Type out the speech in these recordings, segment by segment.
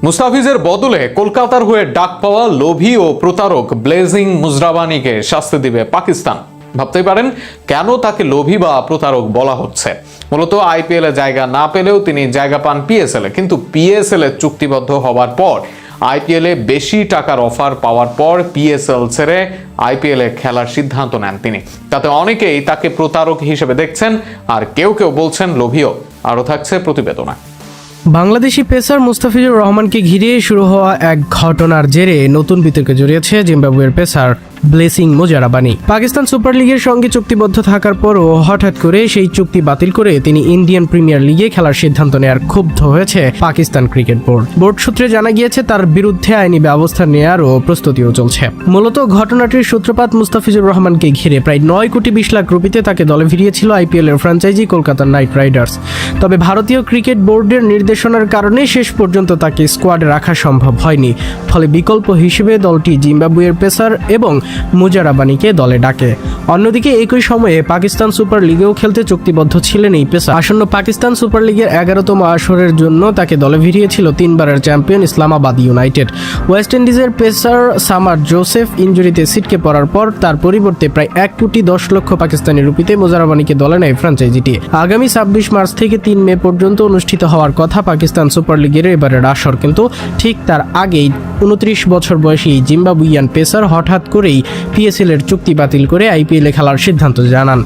মুস্তাফিজের বদলে কলকাতার হয়ে ডাক পাওয়া লোভী ও প্রতারক ব্লেজিং মুজরাবানিকে শাস্তি দিবে পাকিস্তান। ভাবতেই পারেন কেন তাকে লোভী বা প্রতারক বলা হচ্ছে। মূলত আইপিএল এ জায়গা না পেলেও তিনি জায়গা পান পিএসএল এ, কিন্তু পিএসএল এ চুক্তিবদ্ধ হওয়ার পর আইপিএল এ বেশি টাকার অফার পাওয়ার পর পিএসএল ছেড়ে আইপিএল এ খেলার সিদ্ধান্ত নেন তিনি। তাতে অনেকেই তাকে প্রতারক হিসেবে দেখছেন, আর কেউ কেউ বলছেন লোভীও। আরও থাকছে প্রতিবেদনা। বাংলাদেশি পেসার মুস্তাফিজুর রহমানকে ঘিরে শুরু হওয়া এক ঘটনার জেরে নতুন বিতর্কে জড়িয়েছে জিম্বাবুয়ের pacer blessing Muzarabani. Pakistan super লিগের সঙ্গে চুক্তিবদ্ধ থাকার পরও হঠাৎ করে সেই চুক্তি বাতিল করে তিনি ইন্ডিয়ান প্রিমিয়ার লিগে খেলার সিদ্ধান্ত নেয়ার ক্ষুব্ধ হয়েছে পাকিস্তান ক্রিকেট বোর্ড সূত্রে জানা গিয়েছে তার বিরুদ্ধে আইনি ব্যবস্থা নেয়ারও প্রস্তুতিও চলছে। মূলত ঘটনাটির সূত্রপাত মুস্তাফিজুর রহমানকে ঘিরে প্রায় 9 কোটি 20 লাখ রুপিতে তাকে দলে ভিড়িয়েছিল আইপিএল এর ফ্র্যাঞ্চাইজি কলকাতা নাইট রাইডার্স। তবে ভারতীয় ক্রিকেট বোর্ডের নির্দেশনার কারণে শেষ পর্যন্ত তাকে স্কোয়াডে রাখা সম্ভব হয়নি। ফলে বিকল্প হিসেবে দলটি জিম্বাবুয়ের পেসার এবং মুজারাবানিকে দলে ডাকে। অন্যদিকে একই সময়ে পাকিস্তান সুপার লিগেও খেলতে চুক্তিবদ্ধ ছিলেন এই পেসার। আসন্ন পাকিস্তান সুপার লিগের 11তম আসরের জন্য তাকে দলে ভিড়িয়েছিল 3 বারের চ্যাম্পিয়ন ইসলামাবাদ ইউনাইটেড। ওয়েস্ট ইন্ডিজের পেসার সামার জোসেফ ইনজুরিতে ছিটকে পড়ার পর তার পরিবর্তে প্রায় 1 কোটি 10 লক্ষ পাকিস্তানি রুপিতে মুজারাবানিকে দলে নেয় ফ্র্যাঞ্চাইজিটি। আগামী 26 মার্চ থেকে 3 মে পর্যন্ত অনুষ্ঠিত হওয়ার কথা পাকিস্তান সুপার লিগের এবারের আসর, কিন্তু ঠিক তার আগেই 29 বছর বয়সী জিম্বাবুইয়ান পেসার হঠাৎ করেই পিএসএল এর চুক্তি বাতিল করে আইপিএল এ খেলার সিদ্ধান্ত জানান।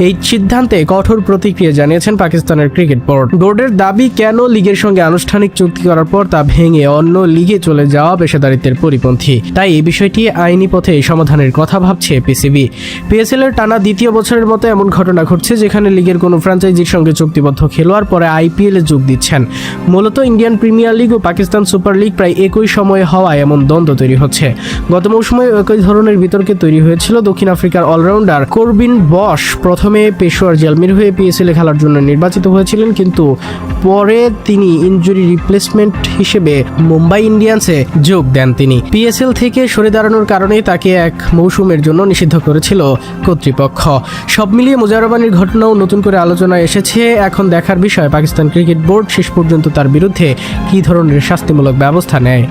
এই সিদ্ধান্তে কঠোর প্রতিক্রিয়া জানিয়েছেন পাকিস্তানের ক্রিকেট বোর্ডের দাবি, কেন লিগের সঙ্গে আনুষ্ঠানিক চুক্তি করার পর তা ভেঙে অন্য লিগে চলে যাওয়া পেশাদারিত্বের পরিপন্থী। তাই এই বিষয়টি আইনি পথে সমাধানের কথা ভাবছে পিসিবি। পিএসএল এর টানা দ্বিতীয় বছরের মতো এমন ঘটনা ঘটছে যেখানে লিগের কোনো ফ্র্যাঞ্চাইজির সঙ্গে চুক্তিবদ্ধ খেলোয়াড় পরে আইপিএল এ যোগ দিচ্ছেন। মূলত ইন্ডিয়ান প্রিমিয়ার লিগ ও পাকিস্তান সুপার লিগ প্রায় একই সময়ে হওয়ায় এমন দ্বন্দ্ব তৈরি হচ্ছে। গত মৌসুমে একই ধরনের বিতর্কে তৈরি হয়েছিল। দক্ষিণ আফ্রিকার অলরাউন্ডার করবিন বশ প্রথমে পেশোয়ার জেলমির হয়ে পিএসএল এ খেলার জন্য নির্বাচিত হয়েছিলেন, কিন্তু পরে তিনি ইনজুরি রিপ্লেসমেন্ট হিসেবে মুম্বাই ইন্ডিয়ান্সে যোগ দেন। তিনি পিএসএল থেকে সরে দাঁড়ানোর কারণে তাকে এক মৌসুমের জন্য নিষিদ্ধ করেছিল কর্তৃপক্ষ। সব মিলিয়ে মুজারাবানির ঘটনাও নতুন করে আলোচনায় এসেছে। এখন দেখার বিষয় পাকিস্তান ক্রিকেট বোর্ড শেষ পর্যন্ত তার বিরুদ্ধে কী ধরনের শাস্তিমূলক ব্যবস্থা নেয়।